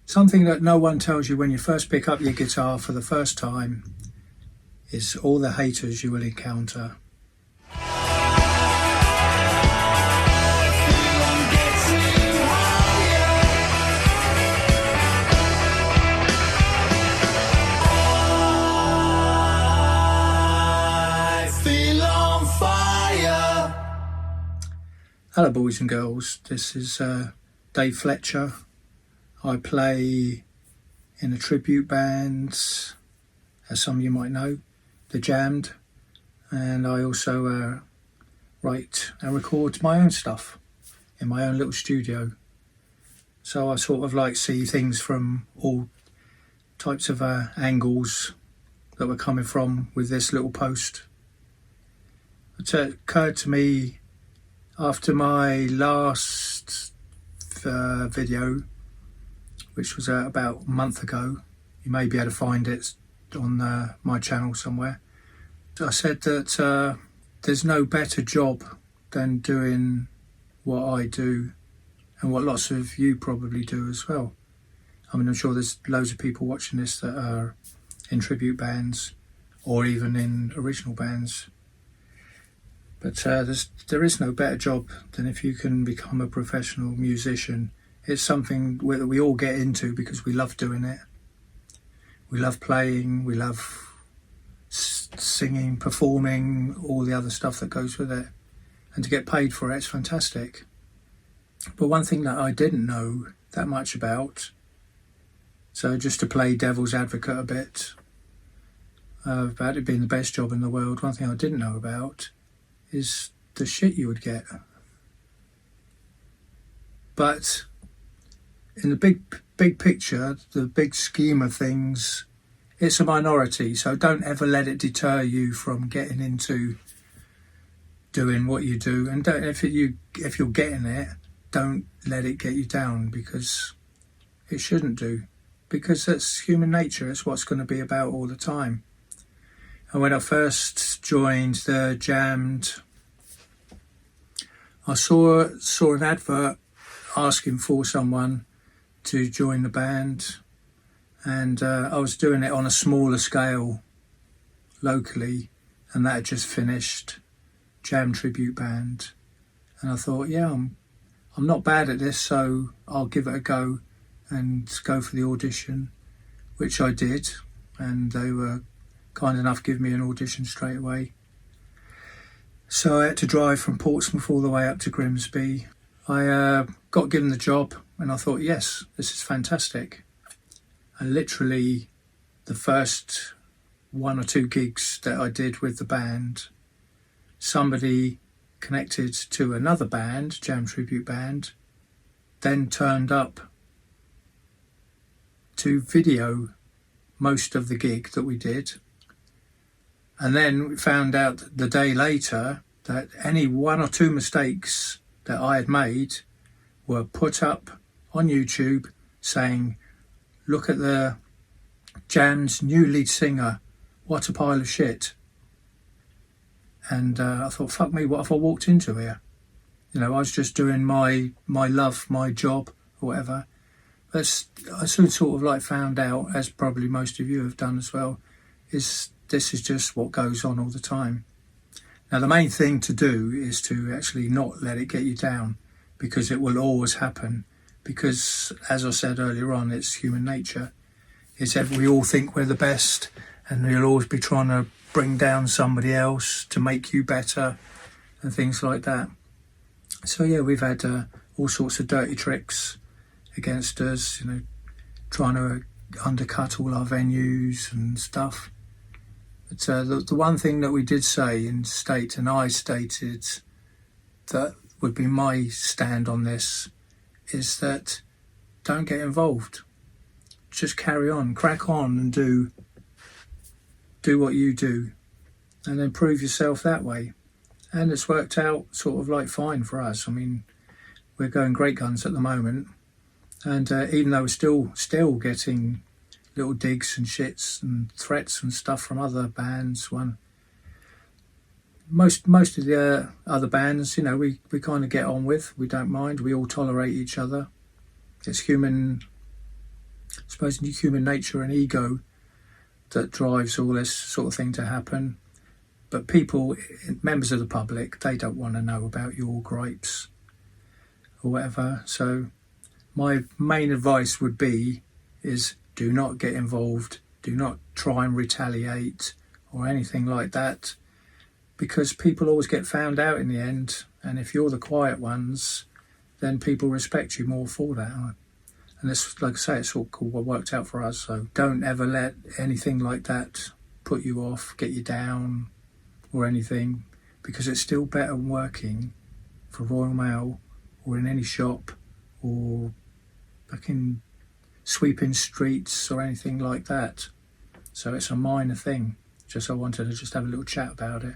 Something that no one tells you when you first pick up your guitar for the first time is all the haters you will encounter. Hello boys and girls, this is Dave Fletcher. I play in a tribute band, as some of you might know, the Jammed, and I also write and record my own stuff in my own little studio. So I sort of like see things from all types of angles that were coming from with this little post. It occurred to me after my last video, which was about a month ago. You may be able to find it on my channel somewhere. I said that there's no better job than doing what I do and what lots of you probably do as well. I mean, I'm sure there's loads of people watching this that are in tribute bands or even in original bands. But there is no better job than if you can become a professional musician. It's something that we all get into because we love doing it. We love playing, we love singing, performing, all the other stuff that goes with it. And to get paid for it's fantastic. But one thing that I didn't know that much about, so just to play devil's advocate a bit, about it being the best job in the world, one thing I didn't know about is the shit you would get. But in the big picture, the big scheme of things, it's a minority, so don't ever let it deter you from getting into doing what you do. And don't, if you're getting it, don't let it get you down, because it shouldn't do, because that's human nature. It's what's going to be about all the time. And when I first joined the Jammed, I saw an advert asking for someone to join the band, and I was doing it on a smaller scale locally, and that had just finished, Jam tribute band, and I thought, yeah, I'm not bad at this, so I'll give it a go and go for the audition, which I did, and they were kind enough to give me an audition straight away. So I had to drive from Portsmouth all the way up to Grimsby. I got given the job and I thought, yes, this is fantastic. And literally the first 1 or 2 gigs that I did with the band, somebody connected to another band, Jam Tribute Band, then turned up to video most of the gig that we did. And then we found out the day later that any 1 or 2 mistakes that I had made were put up on YouTube saying, look at the Jam's new lead singer, what a pile of shit. And I thought, fuck me, what have I walked into here? You know, I was just doing my love, my job, or whatever. But I soon sort of like found out, as probably most of you have done as well, is this is just what goes on all the time. Now, the main thing to do is to actually not let it get you down, because it will always happen. Because, as I said earlier on, it's human nature. We all think we're the best, and we'll always be trying to bring down somebody else to make you better and things like that. So yeah, we've had all sorts of dirty tricks against us, you know, trying to undercut all our venues and stuff. But the one thing that we did say and state, and I stated that would be my stand on this, is that don't get involved. Just carry on, crack on, and do what you do, and then prove yourself that way. And it's worked out sort of like fine for us. I mean, we're going great guns at the moment, and even though we're still getting little digs and shits and threats and stuff from other bands, most of the other bands, you know, we kind of get on with. We don't mind. We all tolerate each other. It's human suppose, human nature and ego that drives all this sort of thing to happen. But people, members of the public, they don't want to know about your gripes or whatever. So my main advice would be is do not get involved, do not try and retaliate or anything like that, because people always get found out in the end, and if you're the quiet ones, then people respect you more for that. And this, like I say, it's all cool, what worked out for us. So don't ever let anything like that put you off, get you down or anything, because it's still better than working for Royal Mail or in any shop or fucking sweeping streets or anything like that. So it's a minor thing. Just I wanted to just have a little chat about it.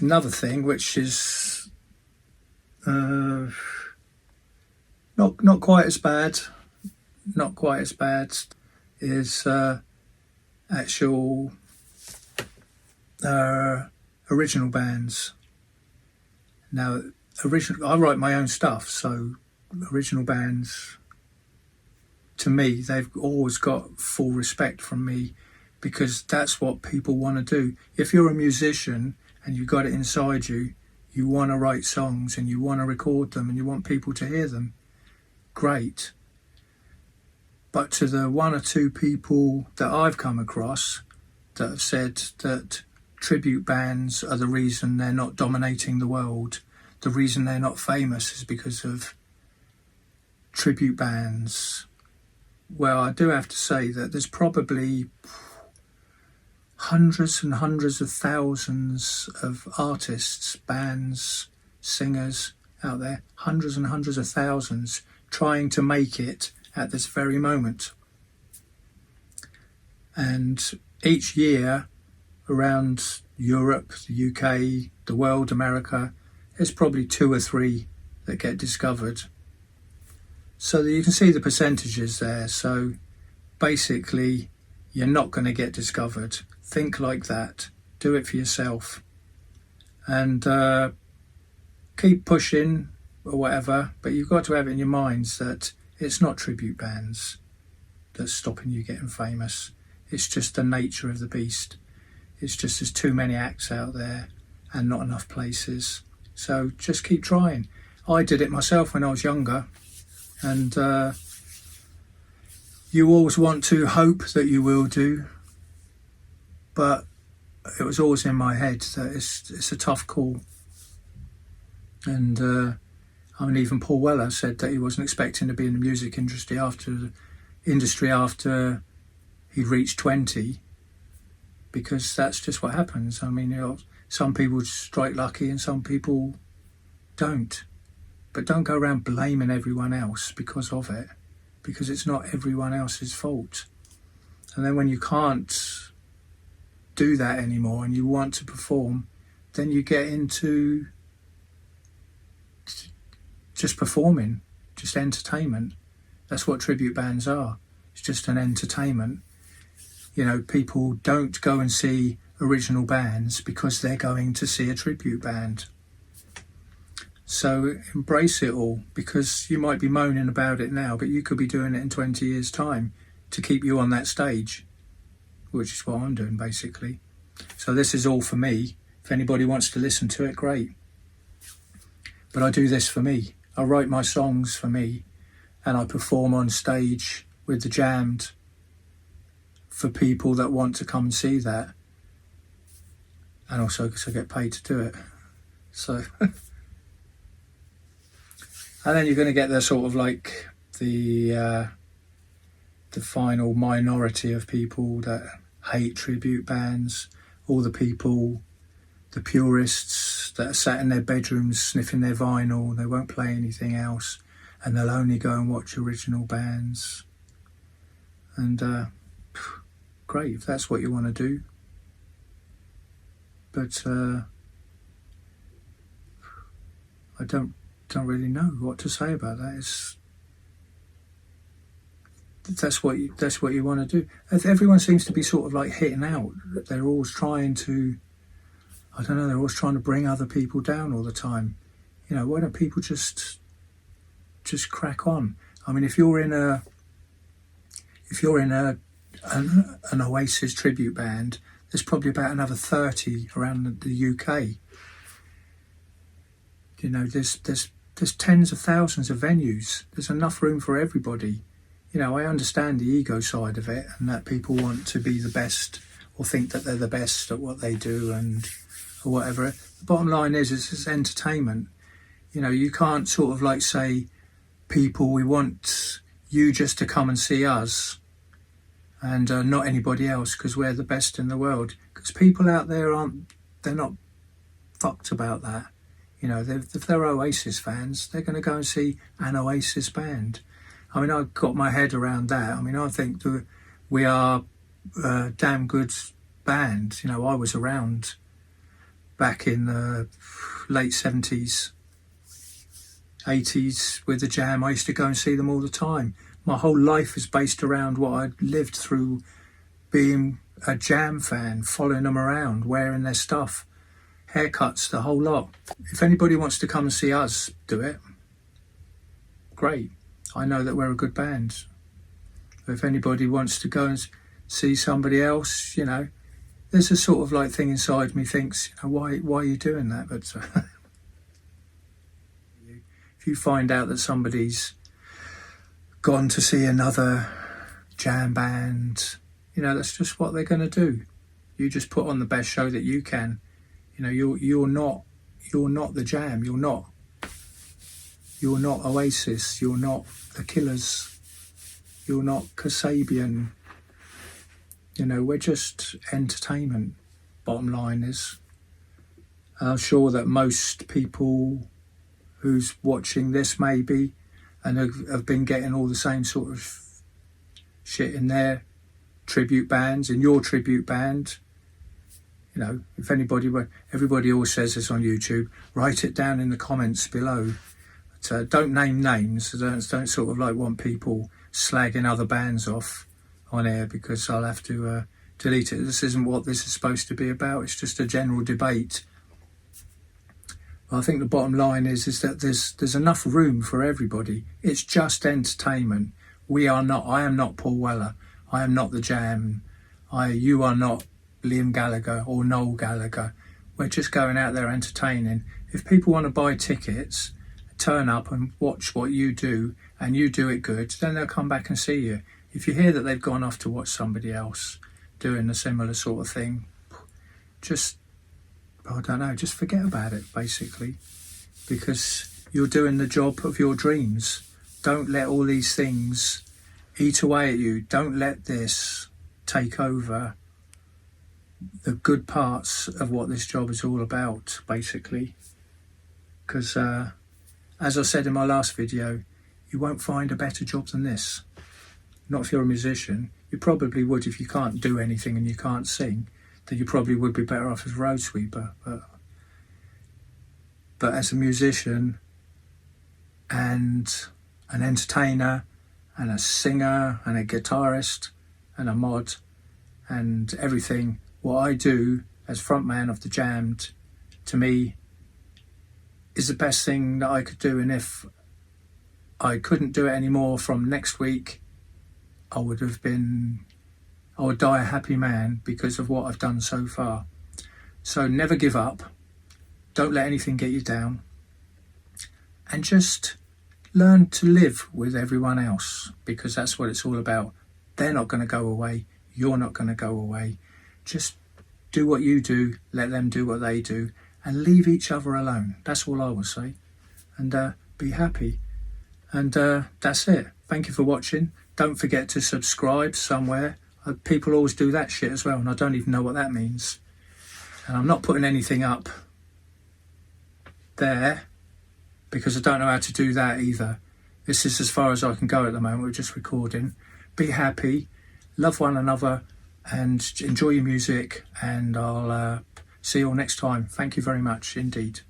Another thing, which is not quite as bad, is actual original bands. Now, I write my own stuff, so original bands, to me, they've always got full respect from me, because that's what people want to do. If you're a musician and you've got it inside you, you want to write songs and you want to record them and you want people to hear them, great. But to the one or two people that I've come across that have said that tribute bands are the reason they're not dominating the world, the reason they're not famous is because of tribute bands. Well, I do have to say that there's probably hundreds and hundreds of thousands of artists, bands, singers out there, hundreds and hundreds of thousands trying to make it at this very moment. And each year around Europe, the UK, the world, America, there's probably 2 or 3 that get discovered. So that you can see the percentages there. So basically, you're not going to get discovered. Think like that. Do it for yourself. And keep pushing or whatever, but you've got to have it in your minds that it's not tribute bands that's stopping you getting famous. It's just the nature of the beast. It's just there's too many acts out there and not enough places. So just keep trying. I did it myself when I was younger, and you always want to hope that you will do, but it was always in my head that it's a tough call. And even Paul Weller said that he wasn't expecting to be in the music industry after he'd reached 20, because that's just what happens. I mean, some people strike lucky and some people don't. But don't go around blaming everyone else because of it, because it's not everyone else's fault. And then when you can't do that anymore and you want to perform, then you get into just performing, just entertainment. That's what tribute bands are. It's just an entertainment. You know, people don't go and see original bands because they're going to see a tribute band. So embrace it all, because you might be moaning about it now, but you could be doing it in 20 years' time to keep you on that stage, which is what I'm doing basically. So this is all for me. If anybody wants to listen to it, great. But I do this for me. I write my songs for me, and I perform on stage with the Jammed for people that want to come and see that. And also because I get paid to do it. So... And then you're going to get the sort of like the final minority of people that hate tribute bands, all the people, the purists that are sat in their bedrooms sniffing their vinyl, they won't play anything else, and they'll only go and watch original bands. And great, if that's what you want to do. But I don't really know what to say about that. That's what you want to do. Everyone seems to be sort of like hitting out. They're always trying to, I don't know, they're always trying to bring other people down all the time. You know, why don't people just crack on? I mean, if you're in if you're in an Oasis tribute band, there's probably about another 30 around the UK. You know, there's tens of thousands of venues. There's enough room for everybody. You know, I understand the ego side of it, and that people want to be the best or think that they're the best at what they do and or whatever. The bottom line is it's entertainment. You know, you can't sort of like say, people, we want you just to come and see us and not anybody else because we're the best in the world. Because people out there they're not fucked about that. You know, if they're Oasis fans, they're going to go and see an Oasis band. I mean, I've got my head around that. I mean, I think we are a damn good band. You know, I was around back in the late 70s, 80s with the Jam. I used to go and see them all the time. My whole life is based around what I'd lived through being a Jam fan, following them around, wearing their stuff, haircuts, the whole lot. If anybody wants to come and see us do it, great. I know that we're a good band. If anybody wants to go and see somebody else, you know, there's a sort of like thing inside me thinks, you know, why are you doing that? But if you find out that somebody's gone to see another Jam band, you know, that's just what they're going to do. You just put on the best show that you can. You know, you're not the Jam. You're not Oasis. You're not the Killers. You're not Kasabian. You know, we're just entertainment. Bottom line is, I'm sure that most people who's watching this maybe and have been getting all the same sort of shit in their tribute bands, in your tribute band. You know, if everybody always says this on YouTube, write it down in the comments below. But, don't name names. Don't sort of like want people slagging other bands off on air because I'll have to delete it. This isn't what this is supposed to be about. It's just a general debate. Well, I think the bottom line is that there's enough room for everybody. It's just entertainment. I am not Paul Weller. I am not the Jam. You are not Liam Gallagher or Noel Gallagher. We're just going out there entertaining. If people want to buy tickets, turn up and watch what you do, and you do it good, then they'll come back and see you. If you hear that they've gone off to watch somebody else doing a similar sort of thing, just, I don't know, just forget about it, basically, because you're doing the job of your dreams. Don't let all these things eat away at you. Don't let this take over the good parts of what this job is all about, basically. Because, as I said in my last video, you won't find a better job than this. Not if you're a musician. You probably would if you can't do anything and you can't sing. Then you probably would be better off as road sweeper. But as a musician and an entertainer and a singer and a guitarist and a mod and everything, what I do as frontman of the Jammed, to me, is the best thing that I could do. And if I couldn't do it anymore from next week, I would die a happy man because of what I've done so far. So never give up. Don't let anything get you down. And just learn to live with everyone else, because that's what it's all about. They're not going to go away. You're not going to go away. Just do what you do, let them do what they do, and leave each other alone. That's all I will say. And be happy. And that's it. Thank you for watching. Don't forget to subscribe somewhere. People always do that shit as well, and I don't even know what that means. And I'm not putting anything up there because I don't know how to do that either. This is as far as I can go at the moment. We're just recording. Be happy, love one another, and enjoy your music. And I'll see you all next time. Thank you very much indeed.